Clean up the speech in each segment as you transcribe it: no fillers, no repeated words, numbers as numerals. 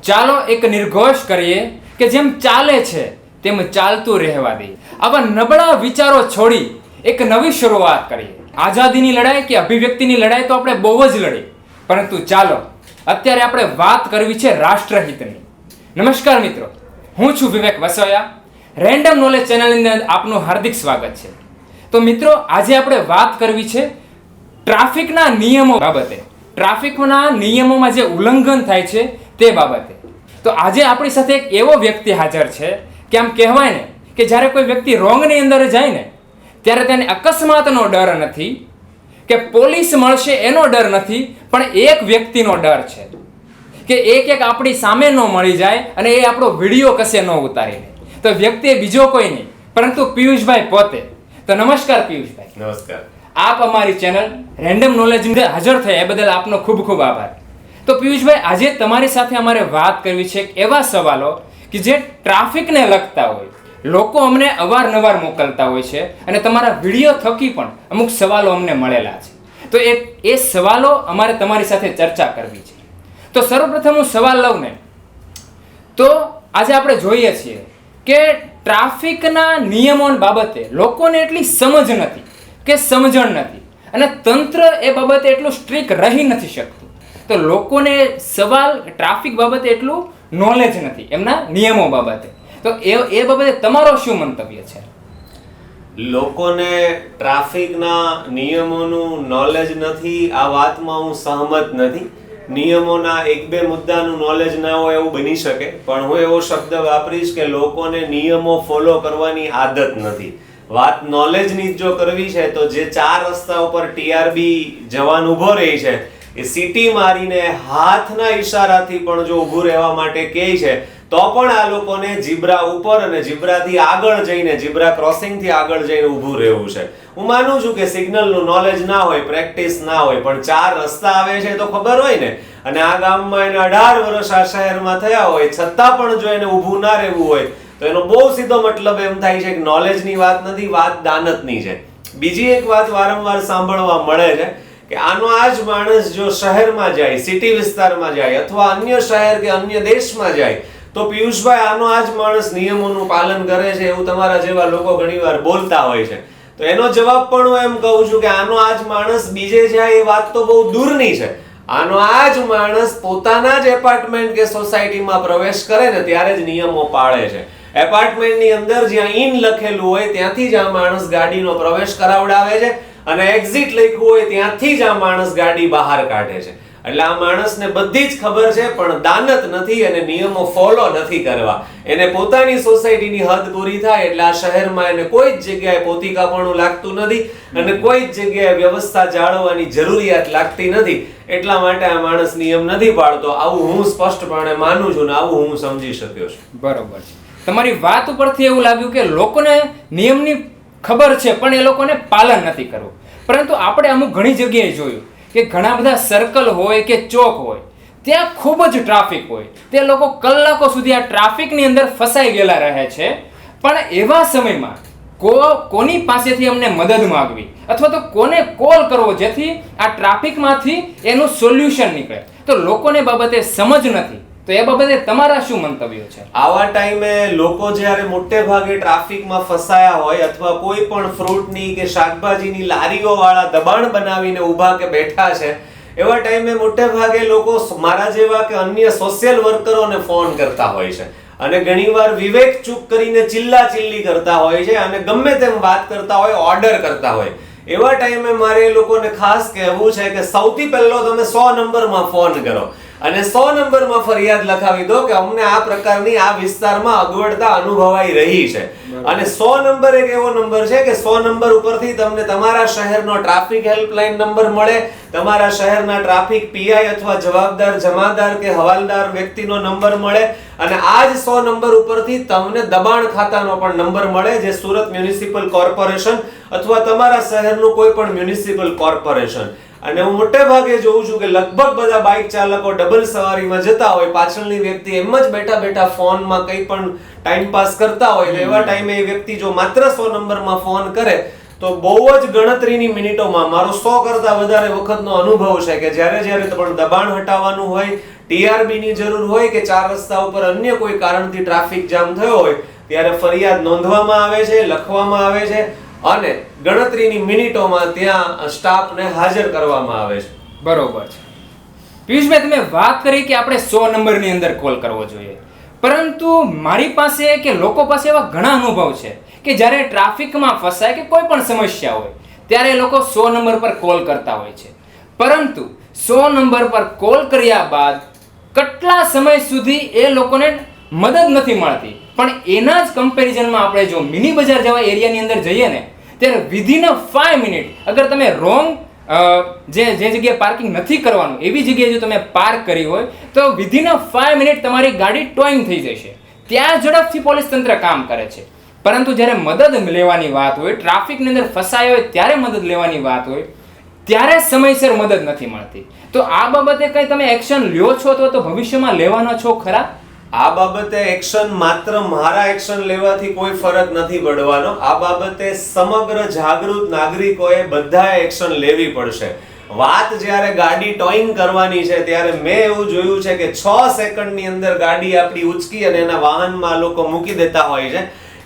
ચાલો એક નિર્ઘોષ કરીએ કે જેમ ચાલે છે તેમ ચાલતું રહેવા દઈએ. આવા નબળા વિચારો છોડી એક નવી શરૂઆત કરીએ. આઝાદીની લડાઈ કે અભિવ્યક્તિની લડાઈ તો આપણે બહુ જ લડી, પરંતુ ચાલો અત્યારે આપણે વાત કરવી છે રાષ્ટ્રહિતની. નમસ્કાર મિત્રો, હું છું વિવેક વસોયા. રેન્ડમ નોલેજ ચેનલની અંદર આપનું હાર્દિક સ્વાગત છે. તો મિત્રો, આજે આપણે વાત કરવી છે ટ્રાફિકના નિયમો બાબતે. ટ્રાફિકના નિયમોમાં જે ઉલ્લંઘન થાય છે તે બાબતે. તો આજે આપણી સાથે એક એવો વ્યક્તિ હાજર છે કે આમ કહેવાય ને કે જ્યારે કોઈ વ્યક્તિ રોંગની અંદર જાય ને ત્યારે તેને અકસ્માતનો ડર નથી કે પોલીસ મળશે એનો ડર નથી, પણ એક વ્યક્તિનો ડર છે કે એક આપણી સામે ન મળી જાય અને એ આપણો વિડીયો કશે ન ઉતારી લે. તો વ્યક્તિ બીજો કોઈ નહીં પરંતુ પિયુષભાઈ પોતે. તો નમસ્કાર પિયુષભાઈ. નમસ્કાર. આપ અમારી ચેનલ રેન્ડમ નોલેજ અંદર હાજર થયા એ બદલ આપનો ખૂબ ખૂબ આભાર. તો પિયુષભાઈ, આજે તમારી સાથે અમારે વાત કરવી છે એવા સવાલો કે જે ટ્રાફિકને લગતા હોય. લોકો અમને અવારનવાર મોકલતા હોય છે અને તમારા વિડીયો થકી પણ અમુક સવાલો અમને મળેલા છે. તો એ સવાલો અમારે તમારી સાથે ચર્ચા કરવી છે. તો સર્વપ્રથમ હું સવાલ લઉં ને, તો આજે આપણે જોઈએ છીએ કે ટ્રાફિકના નિયમો બાબતે લોકોને એટલી સમજ નથી કે સમજણ નથી અને તંત્ર એ બાબતે એટલું સ્ટ્રિક્ટ રહી નથી શકતું. તો લોકોને સવાલ ટ્રાફિક બાબતે એટલું નોલેજ નથી એમના નિયમો બાબતે. તો એ બાબતે તમારો શું મંતવ્ય છે? લોકોને ટ્રાફિકના નિયમોનું નોલેજ નથી, આ વાતમાં હું સહમત નથી. નિયમોના એક બે મુદ્દાનું નોલેજ ના હોય એવું બની શકે, પણ હું એવો શબ્દ વાપરીશ કે લોકોને નિયમો ફોલો કરવાની આદત નથી. વાત નોલેજની જો કરવી છે તો જે 4 રસ્તા ઉપર ટીઆરબી જવાન ઊભો રહી છે એ સીટી મારીને હાથના ઈશારાથી પણ જો ઊભું રહેવા માટે કહે છે તો પણ આ લોકોને જીબ્રા ઉપર અને જીબ્રાથી આગળ જઈને, જીબ્રા ક્રોસિંગથી આગળ જઈને ઊભું રહેવું છે. હું માનું છું કે સિગ્નલનું નોલેજ ના હોય, પ્રેક્ટિસ ના હોય, પણ 4 રસ્તા આવે છે તો ખબર હોય ને. અને આ ગામમાં એને 18 વર્ષ આ શહેરમાં થયા હોય છતાં પણ જો એને ઊભું ના રહેવું હોય તો એનો બહુ સીધો મતલબ એમ થાય છે કે નોલેજની વાત નથી, વાત દાનતની છે. બીજી એક વાત વારંવાર સાંભળવા મળે છે કે આનો આ જ માણસ જો શહેરમાં જાય, સિટી વિસ્તારમાં જાય અથવા અન્ય શહેર કે અન્ય દેશમાં જાય તો પિયુષભાઈ આનો આ જ માણસ નિયમોનું પાલન કરે છે, એવું તમારા જેવા લોકો ઘણીવાર બોલતા હોય છે. તો એનો જવાબ પણ હું એમ કહું છું કે આનો આ જ માણસ બીજે જાય એ વાત તો બહુ દૂરની છે. આનો આ જ માણસ પોતાના જ એપાર્ટમેન્ટ કે સોસાયટીમાં પ્રવેશ કરે ને ત્યારે જ નિયમો પાળે છે. એપાર્ટમેન્ટની અંદર જ્યાં ઇન લખેલું હોય ત્યાંથી જ આ માણસ ગાડીનો પ્રવેશ કરાવડાવે છે અને એક્ઝિટ લખ્યું હોય ત્યાંથી જ આ માણસ ગાડી બહાર કાઢે છે. એટલે આ માણસને બધી જ ખબર છે, પણ દાનત નથી અને નિયમો ફોલો નથી કરવા. એને પોતાની સોસાયટીની હદ પૂરી થાય એટલે આ શહેરમાં એને કોઈ જ જગ્યાએ પોતીકાપણું લાગતું નથી અને કોઈ જ જગ્યાએ વ્યવસ્થા જાળવવાની જરૂરિયાત લાગતી નથી. એટલા માટે આ માણસ નિયમ નથી પાળતો. આવું હું સ્પષ્ટપણે માનું છું ને આવું હું સમજી શક્યો છું. બરોબર છે. તમારી વાત ઉપરથી એવું લાગ્યું કે લોકોને નિયમની ખબર છે પણ એ લોકોને પાલન નથી કરવું. પરંતુ આપણે અમુક ઘણી જગ્યાએ જોયું કે ઘણા બધા સર્કલ હોય કે ચોક હોય ત્યાં ખૂબ જ ટ્રાફિક હોય. તે લોકો કલાકો સુધી આ ટ્રાફિકની અંદર ફસાઈ ગયેલા રહે છે. પણ એવા સમયમાં કોની પાસેથી અમને મદદ માંગવી અથવા તો કોને કોલ કરવો જેથી આ ટ્રાફિકમાંથી એનું સોલ્યુશન નીકળે, તો લોકોને બાબતે સમજ નથી. તો એ બાબતે તમારા શું મંતવ્યો છે? આવા ટાઈમે લોકો જ્યારે મોટે ભાગે ટ્રાફિકમાં ફસાયા હોય અથવા કોઈ પણ ફ્રૂટની કે શાકભાજીની લારીઓ વાળા દબાણ બનાવીને ઊભા કે બેઠા છે, એવા ટાઈમે મોટે ભાગે લોકો મારા જેવા કે અન્ય સોશિયલ વર્કરોને ફોન કરતા હોય છે અને ઘણીવાર વિવેક ચૂક કરીને ચિલ્લાચિલ્લી કરતા હોય છે અને ગમે તેમ વાત કરતા હોય, ઓર્ડર કરતા હોય. એવા ટાઈમે મારે એ લોકોને ખાસ કહેવું છે કે સૌથી પહેલો તમે 100 નંબરમાં ફોન કરો અને 100 નંબરમાં ફરિયાદ લખાવી દો કે અમને આ પ્રકારની આ વિસ્તારમાં અગવડતા અનુભવાઈ રહી છે. અને 100 નંબર એક એવો નંબર છે કે 100 નંબર ઉપરથી તમને તમારા શહેરનો ટ્રાફિક હેલ્પલાઇન નંબર મળે, તમારા શહેરના ટ્રાફિક પીઆઈ અથવા જવાબદાર જમાદાર કે હવાલદાર વ્યક્તિનો નંબર મળે અને આ જ 100 નંબર ઉપરથી તમને દબાણ ખાતાનો પણ નંબર મળે, જે સુરત મ્યુનિસિપલ કોર્પોરેશન અથવા તમારા શહેરનું કોઈ પણ મ્યુનિસિપલ કોર્પોરેશન. અને હું મોટે ભાગે જોઉં છું કે લગભગ બધા બાઇક ચાલકો ડબલ સવારીમાં જતા હોય, પાછળની વ્યક્તિ એમ જ બેઠા બેઠા ફોનમાં કંઈ પણ ટાઈમ પાસ કરતા હોય. એવા ટાઈમે એ વ્યક્તિ જો માત્ર 100 નંબરમાં ફોન કરે તો બહુ જ ગણતરીની મિનિટોમાં મારો 100 કરતા વધારે વખતનો અનુભવ છે કે જ્યારે પણ દબાણ હટાવવાનું હોય, TRB ની જરૂર હોય કે 4 રસ્તા ઉપર અન્ય કોઈ કારણથી ટ્રાફિક જામ થયો હોય ત્યારે ફરિયાદ નોંધવામાં આવે છે, લખવામાં આવે છે અને ગણતરીની મિનિટોમાં ત્યાં સ્ટાફને હાજર કરવામાં આવે છે. બરોબર છે. પિયુષભાઈ, તમે વાત કરી કે આપણે 100 નંબરની અંદર કોલ કરવો જોઈએ, પરંતુ મારી પાસે કે લોકો પાસે એવા ઘણા અનુભવ છે કે જ્યારે ટ્રાફિકમાં ફસાય કે કોઈ પણ સમસ્યા હોય ત્યારે એ લોકો 100 નંબર પર કોલ કરતા હોય છે, પરંતુ 100 નંબર પર કોલ કર્યા બાદ કેટલા સમય સુધી એ લોકોને મદદ નથી મળતી. પણ એના જ કમ્પેરિઝનમાં આપણે જો મિની બજાર જેવા એરિયાની અંદર જઈએ ને ત્યારે વિધિન 5 મિનિટ અગર તમે રોંગ જે જગ્યાએ પાર્કિંગ નથી કરવાનું એવી જગ્યાએ જો તમે પાર્ક કરી હોય તો વિધિન 5 મિનિટ તમારી ગાડી ટોઈંગ થઈ જશે. ત્યાં ઝડપથી પોલીસ તંત્ર કામ કરે છે. પરંતુ જ્યારે મદદ લેવાની વાત હોય, ટ્રાફિકની અંદર ફસાયો હોય ત્યારે મદદ લેવાની વાત હોય ત્યારે સમયસર મદદ નથી મળતી. તો આ બાબતે કંઈ તમે એક્શન લ્યો છો અથવા તો ભવિષ્યમાં લેવાનો છો ખરા? આ બાબતે એક્શન માત્ર મારા એક્શન લેવાથી કોઈ ફરક નથી પડવાનો. આ બાબતે સમગ્ર જાગૃત નાગરિકોએ બધાએ એક્શન લેવી પડશે. વાત જ્યારે ગાડી ટોઈંગ કરવાની છે ત્યારે મેં એવું જોયું છે કે 6 સેકન્ડની અંદર ગાડી આપણી ઉચકી અને એના વાહનમાં લોકો મૂકી દેતા હોય છે.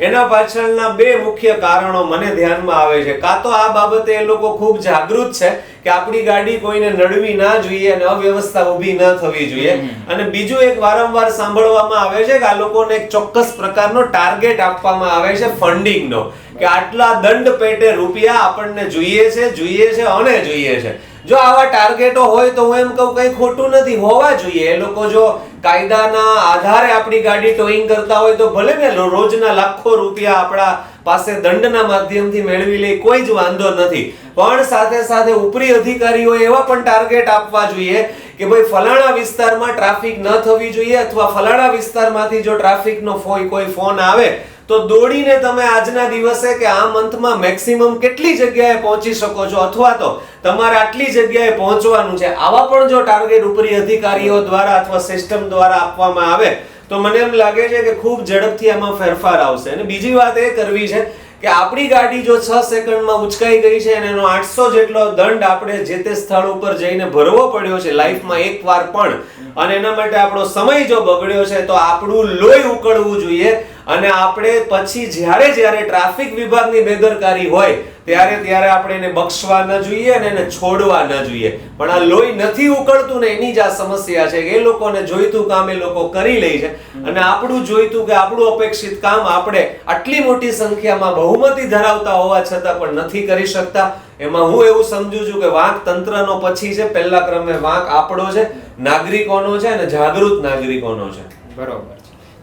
એના પાછળના 2 મુખ્ય કારણો મને ધ્યાનમાં આવે છે. કાં તો આ બાબતે એ લોકો ખૂબ જાગૃત છે કે આપણી ગાડી કોઈને નડવી ના જોઈએ અને અવ્યવસ્થા ઊભી ન થવી જોઈએ, અને બીજું એક વારંવાર સાંભળવામાં આવે છે કે આ લોકોને એક ચોક્કસ પ્રકારનો ટાર્ગેટ આપવામાં આવે છે ફંડિંગનો, કે આટલા દંડ પેટે રૂપિયા આપણને જોઈએ છે અને જોઈએ છે. જો આવા ટાર્ગેટો હોય તો હું એમ કહું કંઈ ખોટું નથી, હોવા જોઈએ. એ લોકો જો કાયદાના આધારે આપણી ગાડી ટોઈંગ કરતા હોય તો ભલે ને રોજના લાખો રૂપિયા આપણા પાસે દંડના માધ્યમથી મેળવી લે, કોઈ જ વાંધો નથી. પણ સાથે સાથે ઉપરી અધિકારીઓએ એવા પણ ટાર્ગેટ આપવા જોઈએ કે ભાઈ ફલાણા વિસ્તારમાં ટ્રાફિક ન થવી જોઈએ, અથવા ફલાણા વિસ્તારમાંથી જો ટ્રાફિકનો કોઈ ફોન આવે તો દોડીને તમે આજના દિવસે કે આ મંથમાં મેક્સિમમ કેટલી જગ્યાએ પહોંચી શકો છો, અથવા તો તમારે આટલી જગ્યાએ પહોંચવાનું છે. આવા પણ જો ટાર્ગેટ ઉપરી અધિકારીઓ દ્વારા અથવા સિસ્ટમ દ્વારા આપવામાં આવે તો મને એમ લાગે છે કે ખૂબ ઝડપથી આમાં ફેરફાર આવશે. અને બીજી વાત એ કરવી છે કે આપણી ગાડી જો 6 સેકન્ડમાં ઉચકાઈ ગઈ છે અને એનો 800 જેટલો દંડ આપણે જે તે સ્થળ ઉપર જઈને ભરવો પડ્યો છે લાઈફમાં એકવાર પણ, અને એના માટે આપણો સમય જો બગડ્યો છે તો આપણું લોહી ઉકળવું જોઈએ. અને આપણે પછી જ્યારે ટ્રાફિક વિભાગની બેદરકારી હોય ત્યારે આપણે એને બક્ષવા ન જોઈએ અને એને છોડવા ન જોઈએ. પણ આ લોહી નથી ઉકળતું ને એની જ આ સમસ્યા છે કે એ લોકોને જોઈતું કામ એ લોકો કરી લે છે, અને આપણું જોઈતું કે આપણું અપેક્ષિત કામ આપણે આટલી મોટી સંખ્યામાં બહુમતી ધરાવતા હોવા છતાં પણ નથી કરી શકતા. એમાં હું એવું સમજુ છું કે વાંક તંત્રનો પછી છે, પહેલા ક્રમે વાંક આપણો છે, નાગરિકોનો છે અને જાગૃત નાગરિકોનો છે. બરોબર.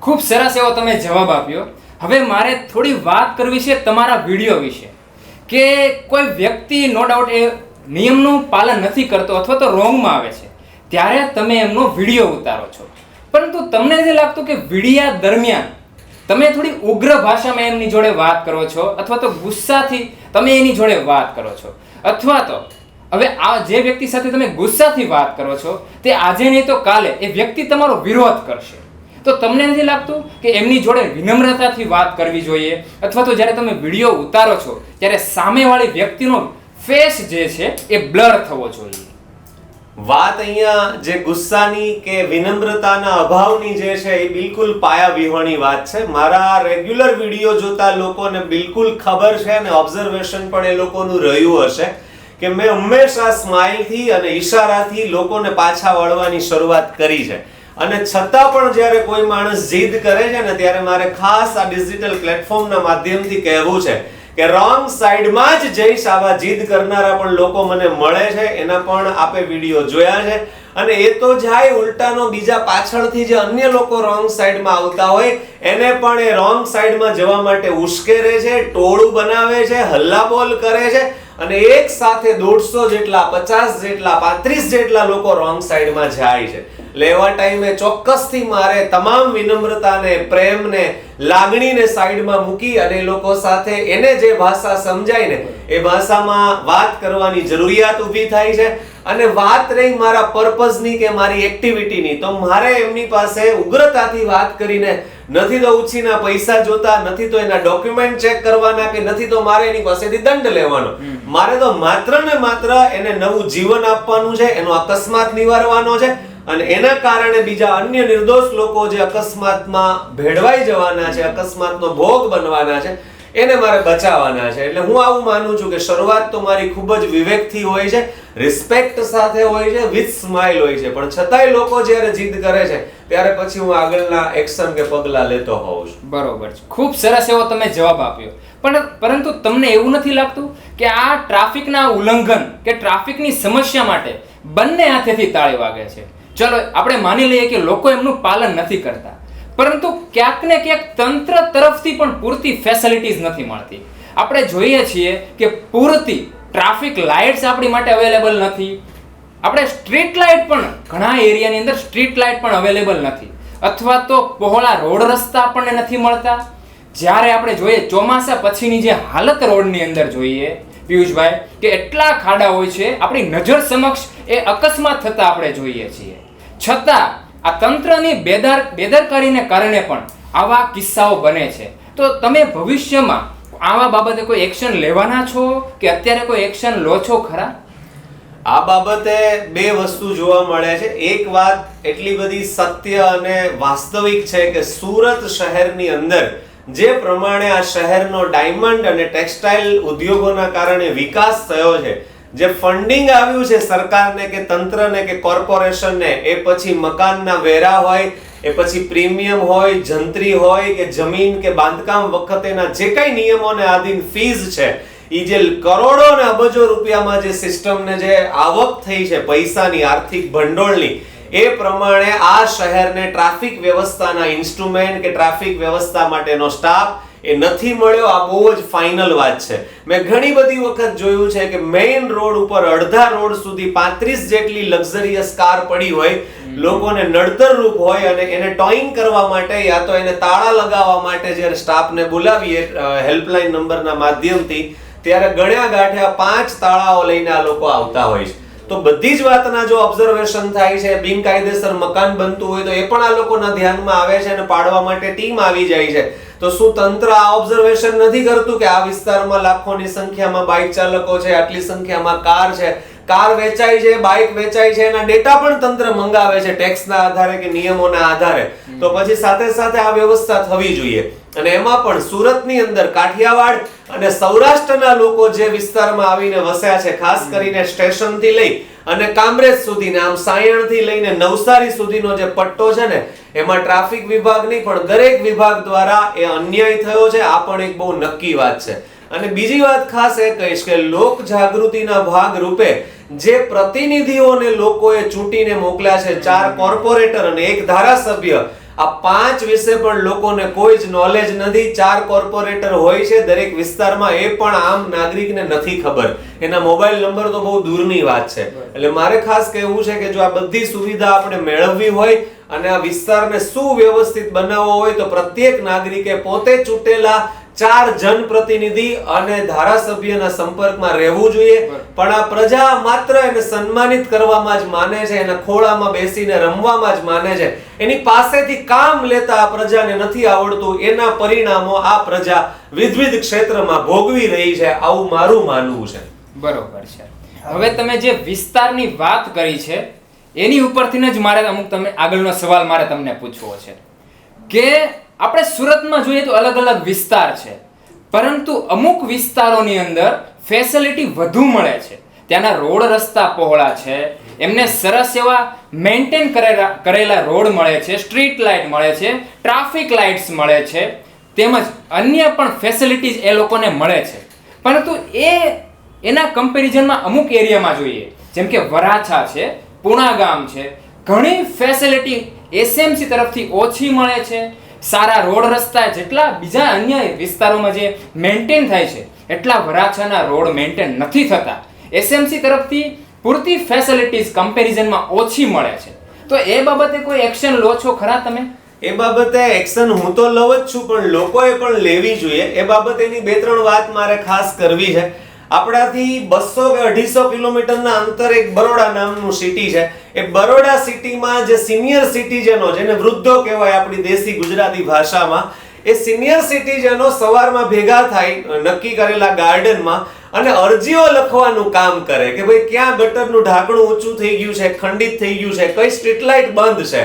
ખૂબ સરસ એવો તમે જવાબ આપ્યો. હવે મારે થોડી વાત કરવી છે તમારા વિડીયો વિશે, કે કોઈ વ્યક્તિ નો ડાઉટ એ નિયમનું પાલન નથી કરતો અથવા તો રોંગમાં આવે છે ત્યારે તમે એમનો વિડીયો ઉતારો છો, પરંતુ તમને નથી લાગતું કે વિડીયા દરમિયાન તમે થોડી ઉગ્ર ભાષામાં એમની જોડે વાત કરો છો, અથવા તો ગુસ્સાથી તમે એની જોડે વાત કરો છો, અથવા તો હવે આ જે વ્યક્તિ સાથે તમે ગુસ્સાથી વાત કરો છો તે આજે નહીં તો કાલે એ વ્યક્તિ તમારો વિરોધ કરશે. તો તમને નથી લાગતું કે એમની જોડે વિનમ્રતાથી વાત કરવી જોઈએ, અથવા તો જ્યારે તમે વિડીયો ઉતારો છો ત્યારે સામેવાળી વ્યક્તિનો ફેસ જે છે એ બ્લર થવો જોઈએ? વાત અહીંયા જે ગુસ્સાની કે વિનમ્રતાના અભાવની જે છે એ બિલકુલ પાયા વિહોણી વાત છે. મારા રેગ્યુલર વિડીયો જોતા લોકોને બિલકુલ ખબર છે અને ઓબ્ઝર્વેશન પણ એ લોકોનું રહ્યું હશે કે મેં હંમેશા સ્માઇલથી અને ઈશારાથી લોકોને પાછા વળવાની શરૂઆત કરી છે. અને છતાં પણ જ્યારે કોઈ માણસ જીદ કરે છે ને ત્યારે મારે ખાસ આ ડિજિટલ પ્લેટફોર્મના માધ્યમથી કહેવું છે કે રોંગ સાઈડમાં જ જઈશ. આવા જીદ કરનારા પણ લોકો મને મળે છે, એના પણ આપે વિડીયો જોયા છે. અને એ તો જાય ઉલટાનો બીજા પાછળથી જે અન્ય લોકો રોંગ સાઈડમાં આવતા હોય એને પણ એ રોંગ સાઈડમાં જવા માટે ઉશ્કેરે છે, ટોળું બનાવે છે, હલ્લાબોલ કરે છે, અને એક સાથે 150 જેટલા, 50 જેટલા, 35 જેટલા લોકો રોંગ સાઈડમાં જાય છે. લેવા ટાઈમે ચોક્કસથી મારે તમામ વિનમ્રતાને, પ્રેમને, લાગણીને સાઈડમાં મૂકી અને લોકો સાથે એને જે ભાષા સમજાય ને એ ભાષામાં વાત કરવાની જરૂરિયાત ઊભી થાય છે. અને વાત રહી મારા પર્પઝની કે મારી એક્ટિવિટીની, તો મારે એમની પાસે ઉગ્રતાથી વાત કરીને નથી તો ઉછીના પૈસા જોતા, નથી તો એના ડોક્યુમેન્ટ ચેક કરવાના, કે નથી તો મારે એની પાસેથી દંડ લેવાનો. મારે તો માત્ર ને માત્ર એને નવું જીવન આપવાનું છે, એનો અકસ્માત નિવારવાનો છે, અને એના કારણે બીજા અન્ય નિર્દોષ લોકો જે અકસ્માતમાં ભેળવાઈ જવાના છે, અકસ્માતનો ભોગ બનવાના છે, એને મારે બચાવવાના છે. એટલે હું આવું માનું છું કે શરૂઆત તો મારી ખૂબ જ વિવેકથી હોય છે, રિસ્પેક્ટ સાથે હોય છે, વિથ સ્માઇલ હોય છે, પણ છતાંય લોકો જ્યારે જીદ કરે છે ત્યારે પછી હું આગળના એક્શન કે પગલા લેતો હોઉં છું. બરોબર છે, ખૂબ સરસ એવો તમે જવાબ આપ્યો. પરંતુ તમને એવું નથી લાગતું કે આ ટ્રાફિકના ઉલ્લંઘન કે ટ્રાફિકની સમસ્યા માટે બંને હાથેથી તાળી વાગે છે? ચલો આપણે માની લઈએ કે લોકો એમનું પાલન નથી કરતા, પરંતુ ક્યાંક ને ક્યાંક તંત્ર તરફથી પણ પૂરતી ફેસિલિટીઝ નથી મળતી. આપણે જોઈએ છીએ કે પૂરતી ટ્રાફિક લાઇટ્સ આપણી માટે અવેલેબલ નથી. આપણે સ્ટ્રીટ લાઇટ પણ ઘણા એરિયાની અંદર સ્ટ્રીટ લાઇટ પણ અવેલેબલ નથી, અથવા તો પહોળા રોડ રસ્તા આપણને નથી મળતા. જ્યારે આપણે જોઈએ ચોમાસા પછીની જે હાલત રોડની અંદર જોઈએ પિયુષભાઈ, કે એટલા ખાડા હોય છે, આપણી નજર સમક્ષ એ અકસ્માત થતા આપણે જોઈએ છીએ. છતાં આ તંત્રની બેદરકારીને કારણે પણ આવા કિસ્સાઓ બને છે. તો તમે ભવિષ્યમાં આવા બાબતે કોઈ એક્શન લેવાના છો કે અત્યારે કોઈ એક્શન લો છો ખરા? આ બાબતે બે વસ્તુ જોવા મળે છે. એક વાત એટલી બધી સત્ય અને વાસ્તવિક છે કે સુરત શહેરની અંદર જે પ્રમાણે આ શહેરનો ડાયમંડ અને ટેક્સટાઇલ ઉદ્યોગોના કારણે વિકાસ થયો છે, જે ફંડિંગ આવ્યું છે સરકારને કે તંત્રને કે કોર્પોરેશનને, એ પછી મકાનના વેરા હોય, એ પછી પ્રીમિયમ હોય, જંત્રી હોય કે જમીન કે બાંધકામ વખતેના જે કઈ નિયમોને આધીન ફીઝ છે, એ જે કરોડો અને અબજો રૂપિયામાં જે સિસ્ટમને જે આવક થઈ છે પૈસાની, આર્થિક ભંડોળની, એ પ્રમાણે આ શહેરને ટ્રાફિક વ્યવસ્થાના ઇન્સ્ટ્રુમેન્ટ કે ટ્રાફિક વ્યવસ્થા માટેનો સ્ટાફ એ નથી મળ્યો. આ બહુ જ ફાઇનલ વાત છે. મેં ઘણી બધી વખત જોયું છે કે મેઇન રોડ ઉપર અડધા રોડ સુધી 35 જેટલી લક્ઝરિયસ કાર પડી હોય, લોકોને નડતરરૂપ હોય, અને એને ટોઈંગ કરવા માટે યા તો એને તાળા લગાવવા માટે જ્યારે સ્ટાફને બોલાવીએ હેલ્પલાઇન નંબરના માધ્યમથી, ત્યારે ગણ્યા ગાંઠ્યા 5 તાળાઓ લઈને આ લોકો આવતા હોય છે. તો બધી જ વાતના જો ઓબ્ઝર્વેશન થાય છે, બિનકાયદેસર મકાન બનતું હોય તો એ પણ આ લોકોના ધ્યાનમાં આવે છે અને પાડવા માટે ટીમ આવી જાય છે. તો શું તંત્ર આ ઓબ્ઝર્વેશન નથી કરતું કે આ વિસ્તારમાં લાખોની સંખ્યામાં બાઇક ચાલકો છે, આટલી સંખ્યામાં કાર છે, કાર વેચાય છે, બાઇક વેચાય છે, એના ડેટા પણ તંત્ર મંગાવે છે ટેક્સના આધારે કે નિયમોના આધારે? તો પછી સાથે સાથે આ વ્યવસ્થા થવી જોઈએ. અને એમાં પણ સુરતની અંદર કાઠિયાવાડ અને સૌરાષ્ટ્રના લોકો જે વિસ્તારમાં આવીને વસ્યા છે, ખાસ કરીને સ્ટેશનથી લઈ અને કામરેજ સુધીને, આમ સાયણથી લઈને નવસારી સુધીનો જે પટ્ટો છે ને, એમાં ટ્રાફિક વિભાગ નહીં પણ દરેક વિભાગ દ્વારા એ અન્યાય થયો છે. આ પણ એક બહુ નક્કી વાત છે. અને બીજી વાત ખાસ એ કહીશ કે લોક જાગૃતિના ભાગ રૂપે જે પ્રતિનિધિઓને લોકોએ ચૂંટીને મોકલ્યા છે, 4 કોર્પોરેટર અને 1 ધારાસભ્ય, આ 5 વિશે પણ લોકોને કોઈ જ નોલેજ નથી. 4 કોર્પોરેટર હોય છે દરેક વિસ્તારમાં, એ પણ આમ નાગરિકને નથી ખબર. એના મોબાઈલ નંબર તો બહુ દૂરની વાત છે. એટલે મારે ખાસ કહેવું છે કે જો આ બધી સુવિધા આપણે મેળવવી હોય અને આ વિસ્તારને સુવ્યવસ્થિત બનાવવો હોય તો પ્રત્યેક નાગરિકે પોતે ચૂંટેલા 4 જનપ્રતિનિધિ અને ધારાસભ્યના સંપર્કમાં રહેવું જોઈએ. પણ આ પ્રજા માત્ર એને સન્માનિત કરવામાં જ માને છે, એના ખોળામાં બેસીને રમવામાં જ માને છે. એની પાસેથી કામ લેતા આ પ્રજાને નથી આવડતું. એના પરિણામો આ પ્રજા વિવિધ ક્ષેત્રમાં ભોગવી રહી છે, આવું મારું માનવું છે. બરોબર છે. હવે તમે જે વિસ્તારની વાત કરી છે એની ઉપરથી જ મારે અમુક તમને આગળનો સવાલ મારે તમને પૂછવો છે કે આપણે સુરતમાં જોઈએ તો અલગ અલગ વિસ્તાર છે, પરંતુ અમુક વિસ્તારોની અંદર ફેસિલિટી વધુ મળે છે. ત્યાંના રોડ રસ્તા પહોળા છે, એમને સરસ એવા મેન્ટેન કરેલા રોડ મળે છે, સ્ટ્રીટ લાઇટ મળે છે, ટ્રાફિક લાઇટ્સ મળે છે, તેમજ અન્ય પણ ફેસિલિટીઝ એ લોકોને મળે છે. પરંતુ એના કમ્પેરિઝનમાં અમુક એરિયામાં જોઈએ, જેમ કે વરાછા છે, પુણાગામ છે, ઘણી ફેસિલિટી એસએમસી તરફથી ઓછી મળે છે. સારા રોડ રસ્તા જેટલા બીજા અન્ય વિસ્તારોમાં જે મેન્ટેન થાય છે એટલા વરાછાના રોડ મેન્ટેન નથી થતા. એસએમસી તરફથી પૂરતી ફેસિલિટીઝ કમ્પેરિઝનમાં ઓછી મળે છે. તો એ બાબતે કોઈ એક્શન લો છો ખરા તમે? એ બાબતે એક્શન હું તો લઉં જ છું, પણ લોકોએ પણ લેવી જોઈએ. એ બાબતેની 2-3 વાત મારે ખાસ કરવી છે. આપણાથી 200 કે 250 કિલોમીટરના અંતરે એક બરોડા નામનું સિટી છે. એ બરોડા સિટીમાં જે સિનિયર સિટીઝનો, જેને વૃદ્ધો કહેવાય આપણી દેશી ગુજરાતી ભાષામાં, એ સિનિયર સિટીઝનો સવારમાં ભેગા થાય નક્કી કરેલા ગાર્ડનમાં અને અરજીઓ લખવાનું કામ કરે કે ભાઈ ક્યાં ગટરનું ઢાંકણું ઊંચું થઈ ગયું છે, ખંડિત થઈ ગયું છે, કઈ સ્ટ્રીટ લાઇટ બંધ છે.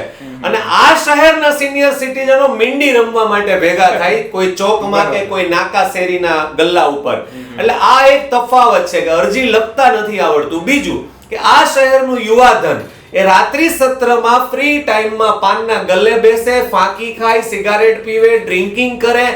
અને આ શહેરના સિનિયર સિટીઝનો મીંડી રમવા માટે ભેગા થાય કોઈ ચોકમાં કે કોઈ નાકા શેરીના ગલ્લા ઉપર. એટલે આ એક તફાવત છે કે અરજી લખતા નથી આવડતું. બીજું કે આ શહેરનું યુવાધન એ રાત્રિ સત્રમાં ફ્રી ટાઈમમાં પાનના ગલ્લે બેસે, ફાંકી ખાય, સિગારેટ પીવે, ડ્રિંકિંગ કરે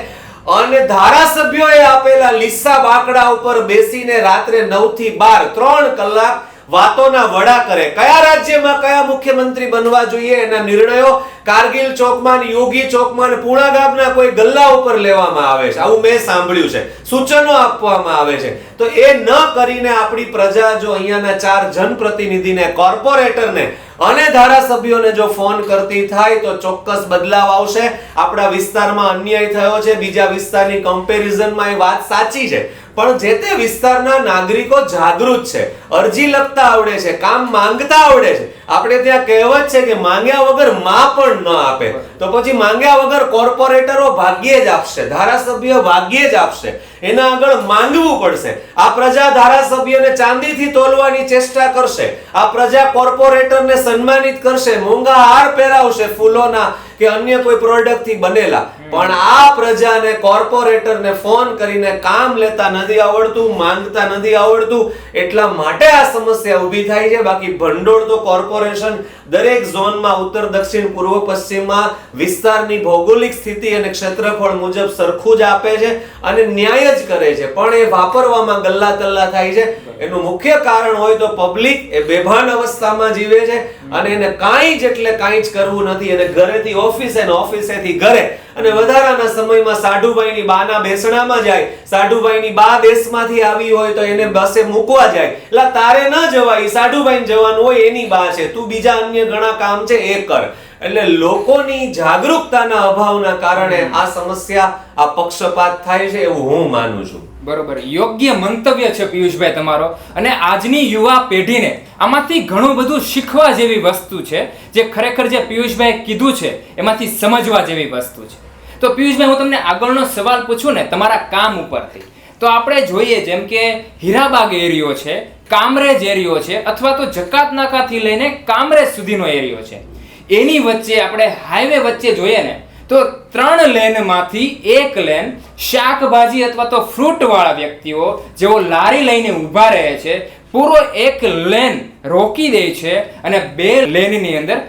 અને ધારાસભ્યોએ આપેલા લીસા બાકડા ઉપર બેસીને રાત્રે 9 થી 12 3 કલાક વાતોના વડા કરે. કયા રાજ્યમાં કયા મુખ્યમંત્રી બનવા જોઈએ એના નિર્ણયો કારગિલ ચોકમાં, યોગી ચોકમાં, પૂણા ગામના કોઈ ગલ્લા ઉપર લેવામાં આવે છે. આવું મેં સાંભળ્યું છે. સૂચનો આપવામાં આવે છે. તો એ ન કરીને આપણી પ્રજા જો અહીંયાના 4 જનપ્રતિનિધિને, કોર્પોરેટરને અને ધારાસભ્યોને જો ફોન કરતી થાય તો ચોક્કસ બદલાવ આવશે. આપણા વિસ્તારમાં અન્યાય થયો છે, બીજા વિસ્તારની કમ્પેરિઝનમાં એ વાત સાચી છે, પણ જે તે વિસ્તારના નાગરિકો જાગૃત છે, અરજી લખતા આવડે છે, કામ માંગતા આવડે છે. આપણે ત્યાં કહેવત છે કે માંગ્યા વગર માં પણ ન આપે. તો પછી માંગ્યા વગર કોર્પોરેટરો ભાગ્યે જ આપશે, ધારાસભ્યો ભાગ્યે જ આપશે. એના આગળ માંગવું પડશે. આ પ્રજા ધારાસભ્યને ચાંદીથી તોલવાની ચેષ્ટા કરશે, આ પ્રજા કોર્પોરેટરને સન્માનિત કરશે, મોંઘા હાર પહેરાવશે ફૂલોના કે અન્ય કોઈ પ્રોડક્ટ થી બનેલા. પણ આ પ્રજાને, કોર્પોરેટરને ફોન કરીને કામ લેતા નથી આવડતું, માંગતા નથી આવડતું. એટલા માટે આ સમસ્યા ઊભી થાય છે. બાકી ભંડોળ તો કોર્પોરેશન દરેક ઝોનમાં, ઉત્તર, દક્ષિણ, પૂર્વ, પશ્ચિમમાં વિસ્તારની ભૌગોલિક સ્થિતિ અને ક્ષેત્રફળ મુજબ સરખું જ આપે છે અને ન્યાય જ કરે છે. પણ એ વાપરવામાં ગલ્લા તલ્લા થાય છે. એનું મુખ્ય કારણ હોય તો પબ્લિક એ બેભાન અવસ્થામાં જીવે છે અને એને કાંઈ જ એટલે કાંઈ જ કરવું નથી. એને ઘરેથી ઓફિસે ને ઓફિસેથી ઘરે, અને વધારાના સમયમાં સાઢુભાઈની બાના બેસણામાં જાય. સાઢુભાઈની બા દેશમાંથી આવી હોય તો એને બસે મૂકવા જાય. એટલે તારે ન જવાય, સાઢુભાઈને જવાનું હોય, એની બા છે, તું બીજા અન્ય ઘણા કામ છે એ કર. એટલે લોકોની જાગૃતતાના અભાવના કારણે આ સમસ્યા, આ પક્ષપાત થાય છે એવું હું માનું છું. બરોબર, યોગ્ય મંતવ્ય છે પિયુષભાઈ તમારો. અને આજની યુવા પેઢીને આમાંથી ઘણું બધું શીખવા જેવી વસ્તુ છે. જે ખરેખર જે પિયુષભાઈ કીધું છે એમાંથી સમજવા જેવી વસ્તુ છે. તો પિયુષભાઈ, હું તમને આગળનો સવાલ પૂછું ને તમારા કામ ઉપરથી, તો આપણે જોઈએ જેમ કે હીરાબાગ એરિયો છે, કામરેજ એરિયો છે, અથવા તો જકાત નાકાથી લઈને કામરેજ સુધીનો એરિયો છે. એની વચ્ચે આપણે હાઈવે વચ્ચે જોઈએ ને તો 3 લેનમાંથી 1 લેન શાકભાજી અથવા તો ફ્રૂટ વાળા વ્યક્તિઓ જેઓ લારી લઈને ઊભા રહે છે, પૂરો 1 લેન રોકી દે છે અને 2 લેનની અંદર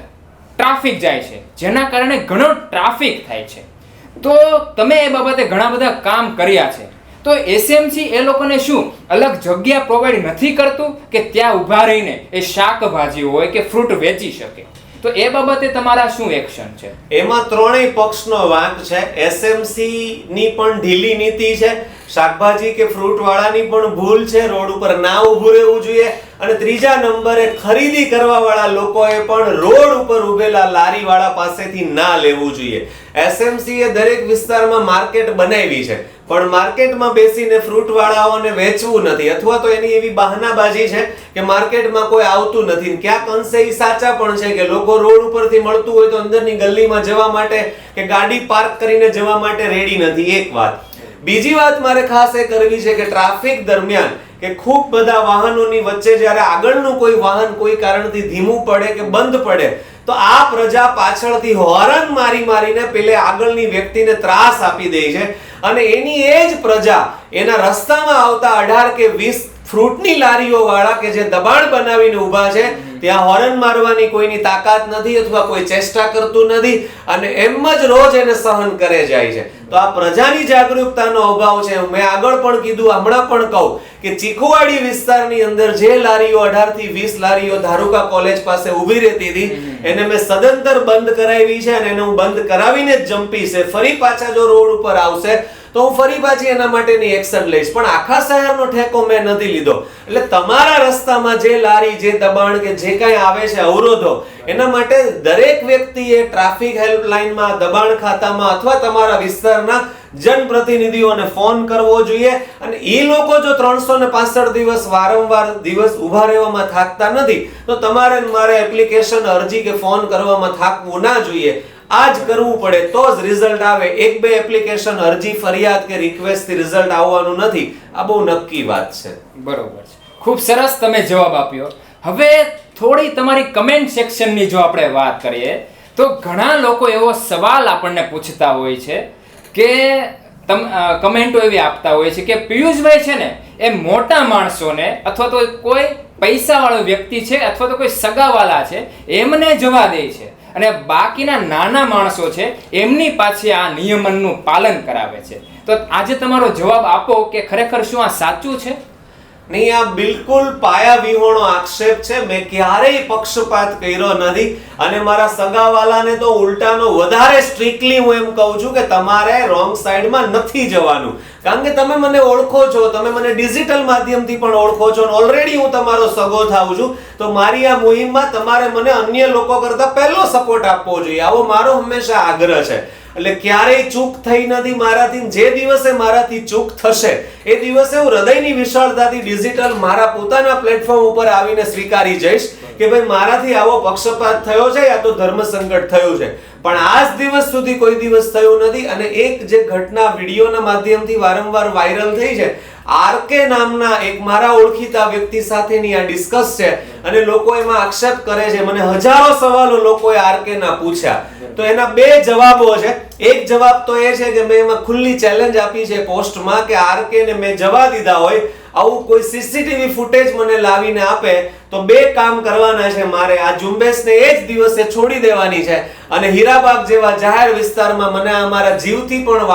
ટ્રાફિક જાય છે, જેના કારણે ઘણો ટ્રાફિક થાય છે. તો તમે એ બાબતે ઘણા બધા કામ કર્યા છે. તો એસએમસી એ લોકોને શું અલગ જગ્યા પ્રોવાઈડ નથી કરતું કે ત્યાં ઊભા રહીને એ શાકભાજી હોય કે ફ્રૂટ વેચી શકે? તો એ બાબતે તમારા શું એક્શન છે? એમાં ત્રણેય પક્ષનો વાંક છે. એસએમસી ની પણ ઢીલી નીતિ છે, શાકભાજી કે ફ્રૂટ વાળાની પણ ભૂલ છે, રોડ ઉપર ના ઊભું રહેવું જોઈએ, અને ત્રીજા નંબરે ખરીદી કરવા વાળા લોકોએ પણ રોડ ઉપર ઊભેલા લારી વાળા પાસેથી ના લેવું જોઈએ. એસએમસી એ દરેક વિસ્તારમાં માર્કેટ બનાવી છે, પણ માર્કેટમાં બેસીને ફ્રૂટ વાળાઓને વેચવું નથી, અથવા તો એની એવી બહાનાબાજી છે કે માર્કેટમાં કોઈ આવતું નથી. ક્યાંક અંશે એ સાચા પણ છે કે લોકો રોડ ઉપરથી મળતું હોય તો અંદરની ગલીમાં જવા માટે કે ગાડી પાર્ક કરીને જવા માટે રેડી નથી. એક વાત. બીજી વાત મારે ખાસ એ કરવી છે કે ટ્રાફિક દરમિયાન કે ખૂબ બધા વાહનોની વચ્ચે જ્યારે આગળનું કોઈ વાહન કોઈ કારણથી ધીમું પડે કે બંધ પડે તો આ પ્રજા પાછળથી હોર્ન મારી મારીને પેલે આગળની વ્યક્તિને ત્રાસ આપી દે છે, અને એની એ જ પ્રજા એના રસ્તામાં આવતા 18 કે 20 ફ્રૂટની લારીઓ વાળા કે જે દબાણ બનાવીને ઊભા છે ત્યાં હોર્ન મારવાની કોઈની તાકાત નથી અથવા કોઈ ચેષ્ટા કરતું નથી, અને એમ જ રોજ એને સહન કરે જાય છે. તો આ પ્રજાની જાગૃતતાનો અભાવ છે. મેં આગળ પણ કીધું, હમણાં પણ કહું કે ચીખુવાડી વિસ્તારની અંદર જે લારીઓ 18 થી 20 લારીઓ ધારુકા કોલેજ પાસે ઊભી રહેતી હતી એને મેં સદંતર બંધ કરાવી છે, અને એને હું બંધ કરાવીને જ જંપી છે. ફરી પાછા જો રોડ ઉપર આવશે તો હું ફરી પાછી એના માટેની એક્શન લઈશ, પણ આખા શહેરનો ઠેકો મેં નથી લીધો. એટલે તમારા રસ્તામાં જે લારી, જે દબાણ કે જે કાંઈ આવે છે અવરોધો, એના માટે દરેક વ્યક્તિએ ટ્રાફિક હેલ્પલાઇનમાં, દબાણ ખાતામાં અથવા તમારા વિસ્તારના જનપ્રતિનિધિઓને ફોન કરવો જોઈએ. અને એ લોકો જો 365 દિવસ વારંવાર દિવસ ઊભા રહેવામાં થાકતા નથી તો તમારે મારે એપ્લિકેશન, અરજી કે ફોન કરવામાં થાકવું ના જોઈએ. આ જ કરવું પડે તો જ રિઝલ્ટ આવે. એક બે એપ્લિકેશન અરજી ફરિયાદ કે રિક્વેસ્ટ થી રિઝલ્ટ આવવાનું નથી. આ બહુ નક્કી વાત છે. બરોબર છે. ખૂબ સરસ તમે જવાબ આપ્યો. હવે થોડી તમારી કમેન્ટ સેક્શનની જો આપણે વાત કરીએ તો ઘણા લોકો એવો સવાલ આપણને પૂછતા હોય છે કે કમેન્ટો એવી આપતા હોય છે કે પિયુષભાઈ છે ને એ મોટા માણસોને અથવા તો કોઈ પૈસાવાળો વ્યક્તિ છે અથવા તો કોઈ સગાવાલા છે એમને જવા દે છે અને બાકીના નાના માણસો છે એમની પાછળ આ નિયમનનું પાલન કરાવે છે. તો આજે તમારો જવાબ આપો કે ખરેખર શું આ સાચું છે? નહીં, આ બિલકુલ પાયા વિહોણો આક્ષેપ છે. મેં ક્યારેય પક્ષપાત કર્યો નથી અને મારા સગાવાલાને તો ઉલટાનો વધારે સ્ટ્રિક્ટલી હું એમ કહું છું કે તમારે રોંગ સાઈડમાં નથી જવાનું. કારણ કે તમે મને ઓળખો છો, તમે મને ડિજિટલ માધ્યમથી પણ ઓળખો છો અને ઓલરેડી હું તમારો સગો થાઉં છું. તો મારી આ મુહિમમાં તમારે મને અન્ય લોકો કરતા પહેલો સપોર્ટ આપવો જોઈએ, આવો મારો હંમેશા આગ્રહ છે. એટલે ક્યારેય ચૂક થઈ નથી મારાથી. જે દિવસે મારાથી ચૂક થશે એ દિવસે હું હૃદયની વિશાળતાથી ડિજિટલ મારા પોતાના પ્લેટફોર્મ ઉપર આવીને સ્વીકારી જઈશ કે ભાઈ મારાથી આવો પક્ષપાત થયો છે યા તો ધર્મ સંકટ થયું છે. પણ આજ દિવસ સુધી કોઈ દિવસ થયું નથી. અને એક જે ઘટના વિડીયોના માધ્યમથી વારંવાર વાયરલ થઈ છે, આરકે નામના એક મારા ઓળખીતા વ્યક્તિ સાથેની આ ડિસ્કસ છે અને લોકો એમાં આક્ષેપ કરે છે. મને હજારો સવાલો લોકોએ આરકે ના પૂછ્યા તો એના બે જવાબો છે. એક જવાબ તો એ છે કે મેં એમાં ખુલ્લી ચેલેન્જ આપી છે પોસ્ટમાં કે આરકે ને મેં જવા દીધા હોય આવું કોઈ સીસીટીવી ફૂટેજ મને લાવીને આપે તો બે કામ કરવાના છે મારે. આ ઝુંબેશને એ જ દિવસે છોડી દેવાની છે અને હીરાબાગ જેવા જાહેર વિસ્તારમાં મને અમારા જીવથી પણ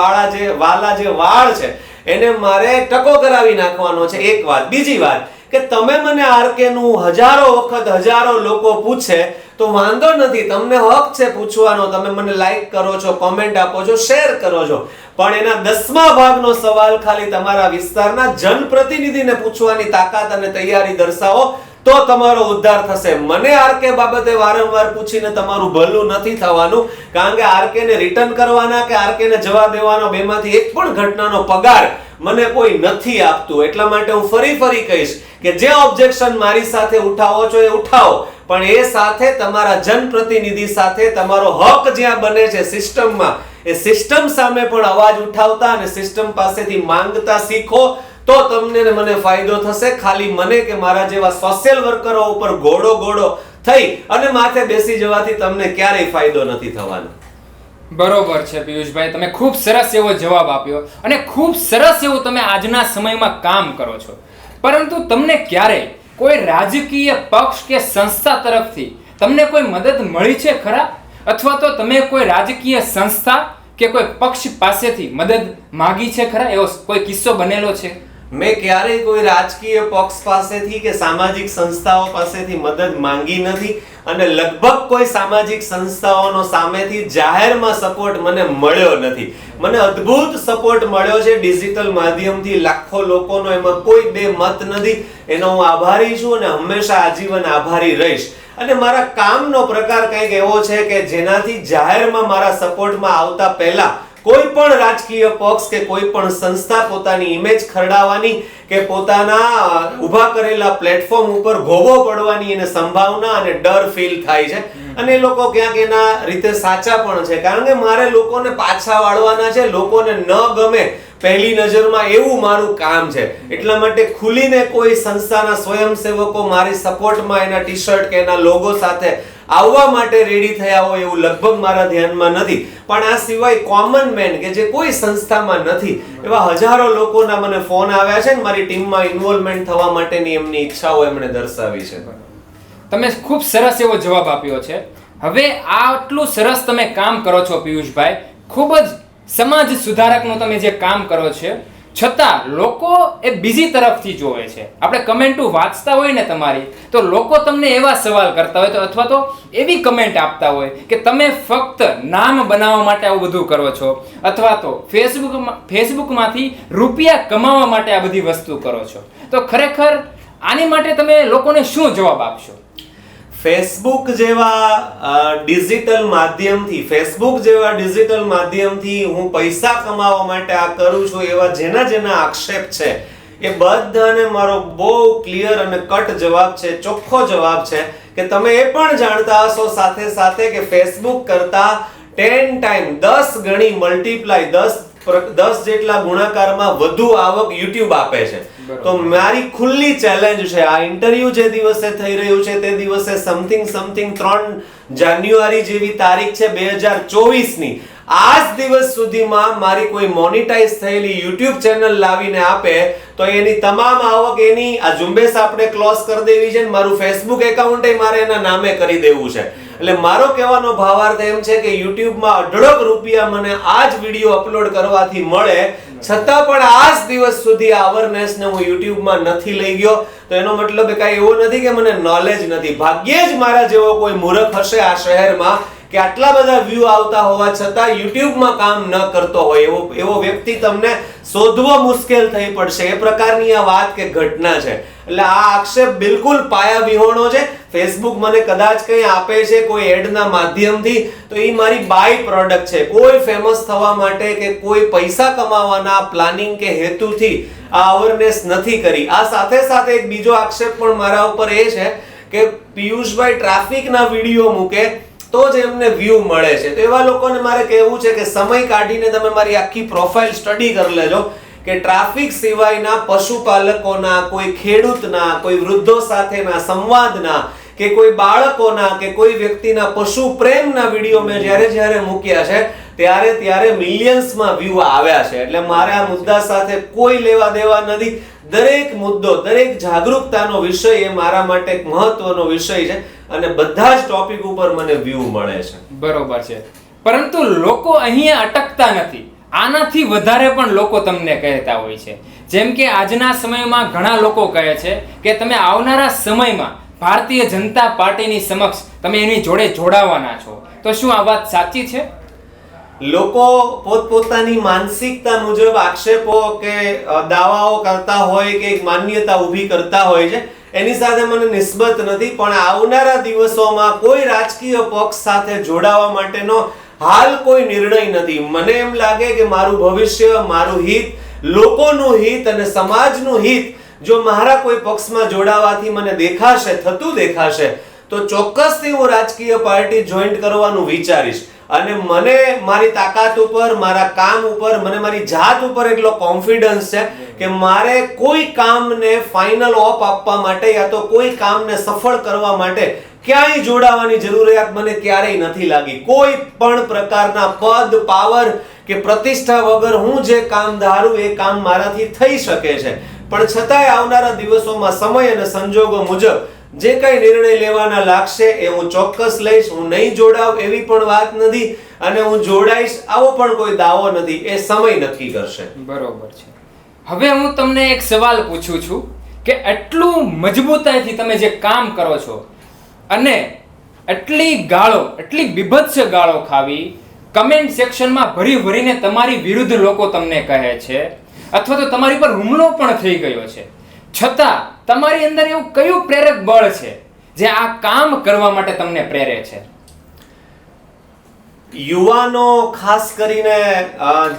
વાલા જે વાળ છે એને મારે ટકો કરાવી નાખવાનો છે. એક વાત. બીજી વાત કે તમે મને આરકે નું હજારો વખત હજારો લોકો પૂછે તો વાંધો નથી, તમને હક છે પૂછવાનો. તમે મને લાઈક કરો છો, કોમેન્ટ આપો છો, શેર કરો છો, પણ એના 10મા ભાગનો સવાલ ખાલી તમારા વિસ્તારના જનપ્રતિનિધિને પૂછવાની તાકાત અને તૈયારી દર્શાવો તો તમારો ઉદ્ધાર થશે. મને આરકે બાબતે વારંવાર પૂછીને તમારું ભલું નથી થવાનું. કારણ કે આરકે ને રિટર્ન કરવાના કે આરકે ને જવા દેવાનો બેમાંથી એક પણ ઘટનાનો પગાર મને કોઈ નથી આપતું. એટલા માટે હું ફરી કહીશ કે જે ઓબ્જેક્શન મારી સાથે ઉઠાવો છો એ ઉઠાવો, પણ એ સાથે તમારા જનપ્રતિનિધિ સાથે તમારો હક જ્યાં બને છે સિસ્ટમમાં, એ સિસ્ટમ સામે પણ અવાજ ઉઠાવતા અને સિસ્ટમ પાસેથી માંગતા શીખો તો તમને ને મને ફાયદો થશે. ખાલી મને કે મારા જેવા સોશિયલ વર્કરો ઉપર ઘોડો થઈ અને માથે બેસી જવાથી તમને ક્યારેય ફાયદો નથી થવાનો. બરોબર છે પિયુષભાઈ, તમે ખૂબ સરસ એવો જવાબ આપ્યો અને ખૂબ સરસ એવું તમે આજના સમયમાં કામ કરો છો. પરંતુ તમને ક્યારેય કોઈ રાજકીય પક્ષ કે સંસ્થા તરફથી તમને કોઈ મદદ મળી છે ખરા? અથવા તો તમે કોઈ રાજકીય સંસ્થા કે કોઈ પક્ષ પાસેથી મદદ માંગી છે ખરા? એવો કોઈ કિસ્સો બનેલો છે? મેં ક્યારેય કોઈ રાજકીય પક્ષ પાસેથી કે સામાજિક સંસ્થાઓ પાસેથી મદદ માંગી નથી અને લગભગ કોઈ સામાજિક સંસ્થાઓનો સામેથી જાહેરમાં સપોર્ટ મને મળ્યો નથી. મને અદ્ભુત સપોર્ટ મળ્યો છે ડિજિટલ માધ્યમથી લાખો લોકોનો, એમાં કોઈ બે મત નથી. એનો હું આભારી છું અને હંમેશા આજીવન આભારી રહીશ. અને મારા કામનો પ્રકાર કંઈક એવો છે કે જેનાથી જાહેરમાં મારા સપોર્ટમાં આવતા પહેલા કોઈ પણ રાજકીય પક્ષ કે કોઈ પણ સંસ્થા પોતાની ઇમેજ ખરડાવવાની કે પોતાના ઊભા કરેલા પ્લેટફોર્મ ઉપર ઘોઘો પડવાની એને સંભાવના અને ડર ફીલ થાય છે. અને લોકો ક્યાંક એના રીતે સાચા પણ છે, કારણ કે મારે લોકોને પાછા વાળવાના છે. લોકોને ન ગમે પહેલી નજરમાં એવું મારું કામ છે. એટલા માટે ખુલીને કોઈ સંસ્થાના સ્વયંસેવકો મારી સપોર્ટમાં એના ટી શર્ટ કે એના લોગો સાથે આવવા માટે રેડી થયા હોય એવું લગભગ મારા ધ્યાનમાં નથી. પણ આ સિવાય કોમન મેન કે જે કોઈ સંસ્થામાં નથી એવા હજારો લોકોના મને ફોન આવ્યા છે ને મારી ટીમમાં ઇન્વોલ્વમેન્ટ થવા માટેની એમની ઈચ્છાઓ એમણે દર્શાવી છે. તમે ખૂબ સરસ એવો જવાબ આપ્યો છે. હવે આટલું સરસ તમે કામ કરો છો પિયુષભાઈ, ખૂબ જ સમાજ સુધારકનું તમે જે કામ કરો છો, છતાં લોકો એ બીજી તરફથી જોવે છે. આપણે કમેન્ટો વાંચતા હોય ને તમારી, તો લોકો તમને એવા સવાલ કરતા હોય તો અથવા તો એવી કમેન્ટ આપતા હોય કે તમે ફક્ત નામ બનાવવા માટે આવું બધું કરો છો અથવા તો ફેસબુકમાંથી રૂપિયા કમાવા માટે આ બધી વસ્તુ કરો છો. તો ખરેખર આની માટે તમે લોકોને શું જવાબ આપશો? ફેસબુક જેવા ડિજિટલ માધ્યમથી હું પૈસા કમાવા માટે આ કરું છું એવા જેના આક્ષેપ છે એ બધાને મારો બહુ ક્લિયર અને કટ જવાબ છે, ચોખ્ખો જવાબ છે કે તમે એ પણ જાણતા હશો સાથે કે ફેસબુક કરતા 10 ટાઈમ 10 ગણી મલ્ટીપ્લાય 10 જેટલા ગુણાકારમાં વધુ આવક YouTube આપે છે. તો મારી ખુલ્લી ચેલેન્જ છે, આ ઇન્ટરવ્યુ જે દિવસે થઈ રહ્યું છે તે દિવસે સમથિંગ 3 જાન્યુઆરી જેવી તારીખ છે 2024 ની, આજ દિવસ સુધીમાં મારી કોઈ મોનેટાઇઝ થયેલી YouTube ચેનલ લાવીને આપે તો એની તમામ આવક, એની આ ઝુંબેશ આપણે ક્લોઝ કરી દેવી છે, મારું Facebook એકાઉન્ટ મારે એના નામે કરી દેવું છે. એટલે મારો કહેવાનો ભાવાર્થ એમ છે કે YouTubeમાં અઢળક રૂપિયા મને આ જ વિડીયો અપલોડ કરવાથી મળે, છતાં પણ આજ દિવસ સુધી આ અવેરનેસને હું YouTubeમાં નથી લઈ ગયો. તો એનો મતલબ કાંઈ એવો નથી કે મને નોલેજ નથી. ભાગ્યે જ મારા જેવો કોઈ મૂર્ખ હશે આ શહેરમાં કે આટલા બધા વ્યૂ આવતા હોવા છતાં YouTubeમાં કામ ન કરતો હોય, એવો વ્યક્તિ તમને શોધવો મુશ્કેલ થઈ પડશે. એ પ્રકારની આ વાત કે ઘટના છે. એટલે આ આક્ષેપ બિલકુલ પાયા વિહોણો છે. Facebook મને કદાચ કંઈ આપે છે કોઈ એડના માધ્યમથી તો એ મારી બાય પ્રોડક્ટ છે. કોઈ ફેમસ થવા માટે કે કોઈ પૈસા કમાવાના પ્લાનિંગ કે હેતુથી આ અવેરનેસ નથી કરી. આ સાથે સાથે એક બીજો આક્ષેપ પણ મારા ઉપર એ છે કે પિયુષભાઈ ટ્રાફિકના વિડીયો મૂકે તો જ એમને વ્યૂ મળે છે. તો એવા લોકોને મારે કહેવું છે કે સમય કાઢીને તમે મારી આખી પ્રોફાઇલ સ્ટડી કરી લેજો કે ટ્રાફિક સિવાયના પશુપાલકોના, કોઈ ખેડૂતના, કોઈ વૃદ્ધો સાથેના સંવાદના કે કોઈ બાળકોના કે કોઈ વ્યક્તિના પશુ પ્રેમના વિડીયો મેં જ્યારે મૂક્યા છે ત્યારે મિલિયન્સમાં વ્યૂ આવ્યા છે. એટલે મારે આ મુદ્દા સાથે કોઈ લેવા દેવા નથી. દરેક મુદ્દો, દરેક જાગૃતતાનો વિષય એ મારા માટે એક મહત્વનો વિષય છે અને બધા જ ટોપિક ઉપર મને વ્યૂ મળે છે. બરોબર છે, પરંતુ લોકો અહીંયા અટકતા નથી. આનાથી વધારે પણ લોકો તમને કહેતા હોય છે. જેમ કે આજના સમયમાં ઘણા લોકો કહે છે કે તમે આવનારા સમયમાં ભારતીય જનતા પાર્ટીની સમક્ષ તમે એની જોડે જોડાવાના છો. તો શું આ વાત સાચી છે? લોકો પોતપોતાની માનસિકતા મુજબ આક્ષેપો કે દાવાઓ કરતા હોય કે એક માન્યતા ઊભી કરતા હોય છે. એની સાથે મને નિસ્બત નથી, પણ આવનારા દિવસોમાં કોઈ રાજકીય પક્ષ સાથે જોડાવા માટેનો હાલ કોઈ નિર્ણય નથી. મને એમ લાગે કે મારું ભવિષ્ય, મારું હિત, લોકોનું હિત અને સમાજનું હિત જો મારા કોઈ પક્ષમાં જોડાવાથી મને થતું દેખાશે તો ચોક્કસથી હું રાજકીય પાર્ટી જોઈન્ટ કરવાનું વિચારીશ. અને મને મારી તાકાત ઉપર, મારા કામ ઉપર, મને મારી જાત ઉપર એટલો કોન્ફિડન્સ છે કે મારે કોઈ કામને ફાઇનલ ઓપ આપવા માટે યા તો કોઈ કામને સફળ કરવા માટે ક્યાંય જોડાવાની જરૂરિયાત મને ક્યારેય નથી લાગી. કોઈ પણ પ્રકારના પદ, પાવર કે પ્રતિષ્ઠા વગર હું જે કામ ધારું એ કામ મારાથી થઈ શકે છે. પણ છતાંય આવનારા દિવસોમાં સમય અને સંજોગો મુજબ જે કઈ નિર્ણય લેવાના લાગશે એ હું ચોક્કસ લઈશ. હું નહીં જોડાવ એવી પણ વાત નથી અને હું જોડાઈશ આવો પણ કોઈ દાવો નથી. એ સમય નક્કી કરશે. બરોબર છે. હવે હું તમને એક સવાલ પૂછું છું કે એટલું મજબૂતાઈથી તમે જે કામ કરો છો અને એટલી બીભત્સ ગાળો ખાવી, કમેન્ટ સેક્શનમાં ભરીને તમારી વિરુદ્ધ લોકો તમને કહે છે અથવા તો તમારી પર હુમલો પણ થઈ ગયો છે, છતાં તમારી અંદર એવું કયું પ્રેરક બળ છે જે આ કામ કરવા માટે તમને પ્રેરે છે? યુવાનો, ખાસ કરીને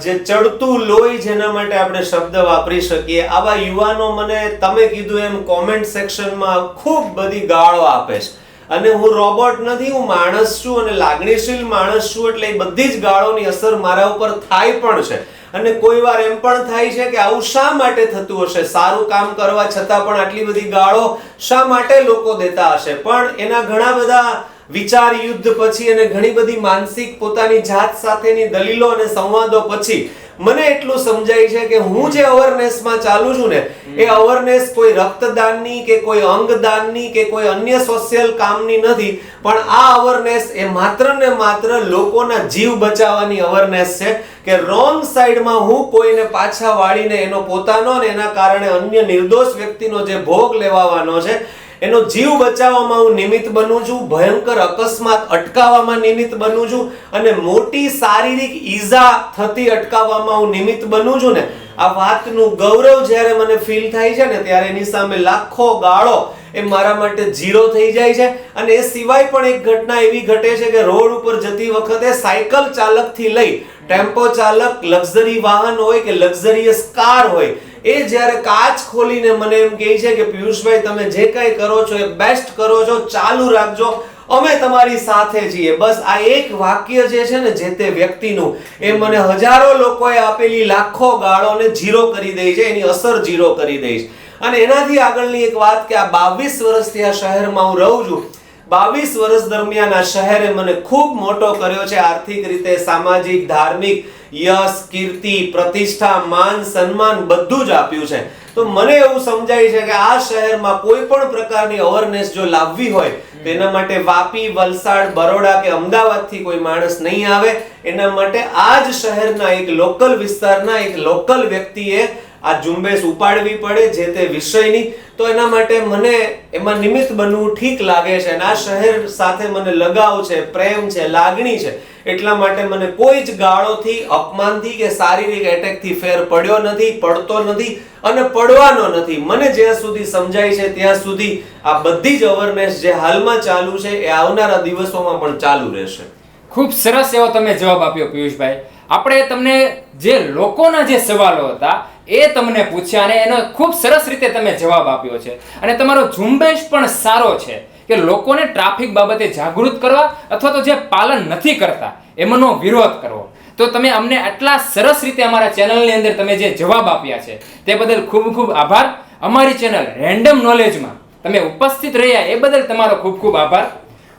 જે ચડતું લોહી જેના માટે આપણે શબ્દ વાપરી શકીએ, આવા યુવાનો મને તમે કીધું એમ કોમેન્ટ સેક્શનમાં ખૂબ બધી ગાળો આપે છે. અને હું રોબોટ નથી, હું માણસ છું અને લાગણીશીલ માણસ છું. એટલે એ બધી જ ગાળોની અસર મારા ઉપર થાય પણ છે. અને કોઈ વાર એમ પણ થાય છે કે આવું શા માટે થતું હશે? સારું કામ કરવા છતાં પણ આટલી બધી ગાળો શા માટે લોકો દેતા હશે? પણ એના ઘણા બધા વિચાર યુદ્ધ પછી અને ઘણી બધી માનસિક પોતાની જાત સાથેની દલીલો અને સંવાદો પછી મને એટલું સમજાય છે કે હું જે અવેરનેસમાં ચાલુ છું ને એ અવેરનેસ કોઈ રક્તદાનની કે કોઈ અંગદાનની કે કોઈ અન્ય સોશિયલ કામની નથી, પણ આ અવેરનેસ એ માત્ર ને માત્ર લોકોના જીવ બચાવવાની અવેરનેસ છે કે રોંગ સાઈડમાં હું કોઈને પાછા વાળીને એનો પોતાનો અને એના કારણે અન્ય નિર્દોષ વ્યક્તિનો જે ભોગ લેવાનો છે એનો જીવ બચાવવામાં હું નિમિત્ત બનું છું, ભયંકર અકસ્માત અટકાવવામાં નિમિત્ત બનું છું અને મોટી શારીરિક ઈજા થતી અટકાવવામાં હું નિમિત્ત બનું છું ને આ વાતનું ગૌરવ જ્યારે મને ફીલ થાય છે ને ત્યારે એની સામે લાખો ગાળો એ મારા માટે ઝીરો થઈ જાય છે. અને એ સિવાય પણ એક ઘટના એવી ઘટે છે કે રોડ ઉપર જતી વખતે સાયકલ ચાલકથી લઈ ટેમ્પો ચાલક, લક્ઝરી વાહન હોય કે લક્ઝરિયસ કાર હોય, એ જ્યારે કાચ ખોલીને મને એમ કહે છે કે પિયુષભાઈ તમે જે કંઈ કરો છો એ બેસ્ટ કરો છો, ચાલુ રાખજો, અમે તમારી સાથે છીએ. બસ આ એક વાક્ય જે છે ને જે તે વ્યક્તિનું, એ મને હજારો લોકોએ આપેલી લાખો ગાળોને ઝીરો કરી દે છે, એની અસર ઝીરો કરી દે છે. અને એનાથી આગળની એક વાત કે આ 22 વર્ષથી આ શહેરમાં હું રહું છું. 22 વર્ષ દરમિયાન આ શહેરે મને ખૂબ મોટો કર્યો છે, આર્થિક રીતે, સામાજિક, ધાર્મિક, યશ, કીર્તિ, પ્રતિષ્ઠા, માન, સન્માન બધું જ આપ્યું છે. તો મને એવું સમજાય છે કે આ શહેરમાં કોઈ પણ પ્રકારની અવેરનેસ જો લાવવી હોય તો એના માટે વાપી, વલસાડ, બરોડા કે અમદાવાદથી કોઈ માણસ નહીં આવે. એના માટે આ જ શહેરના એક લોકલ વિસ્તારના એક લોકલ વ્યક્તિએ આ ઝુંબેશ ઉપાડવી પડે જે તે વિષયની. તો એના માટે મને એમાં નિમિત્ત બનવું ઠીક લાગે છે. અને આ શહેર સાથે મને લગાવ છે, પ્રેમ છે, લાગણી છે. એટલા માટે મને કોઈ જ ગાળોથી, અપમાનથી કે શારીરિક એટેકથી ફેર પડ્યો નથી, પડતો નથી અને પડવાનો નથી. મને જ્યાં સુધી સમજાય છે ત્યાં સુધી આ બધી જ અવેરનેસ જે હાલમાં ચાલુ છે એ આવનારા દિવસોમાં પણ ચાલુ રહેશે. ખૂબ સરસ એવો તમે જવાબ આપ્યો પિયુષભાઈ. આપણે તમને જે લોકોના જે સવાલો હતા એ તમને પૂછ્યા અને એનો ખૂબ સરસ રીતે તમે જવાબ આપ્યો છે. અને તમારો ઝુંબેશ પણ સારો છે કે લોકોને ટ્રાફિક બાબતે જાગૃત કરવા અથવા તો જે પાલન નથી કરતા એમનો વિરોધ કરવો. તો તમે અમને આટલા સરસ રીતે અમારા ચેનલની અંદર તમે જે જવાબ આપ્યા છે તે બદલ ખૂબ ખૂબ આભાર. અમારી ચેનલ રેન્ડમ નોલેજમાં તમે ઉપસ્થિત રહ્યા એ બદલ તમારો ખૂબ ખૂબ આભાર.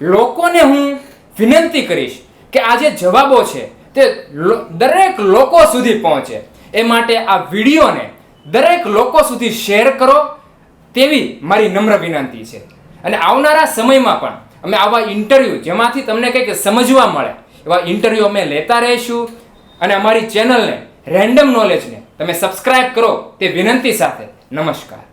લોકોને હું વિનંતી કરીશ કે આ જે જવાબો છે તે દરેક લોકો સુધી પહોંચે. એ માટે આ વિડીયોને દરેક લોકો સુધી શેર કરો તેવી મારી નમ્ર વિનંતી છે. અને આવનારા સમયમાં પણ અમે આવા ઇન્ટરવ્યૂ જેમાંથી તમને કંઈક સમજવા મળે એવા ઇન્ટરવ્યૂ અમે લેતા રહીશું. અને અમારી ચેનલને રેન્ડમ નોલેજને તમે સબસ્ક્રાઇબ કરો તે વિનંતી સાથે નમસ્કાર.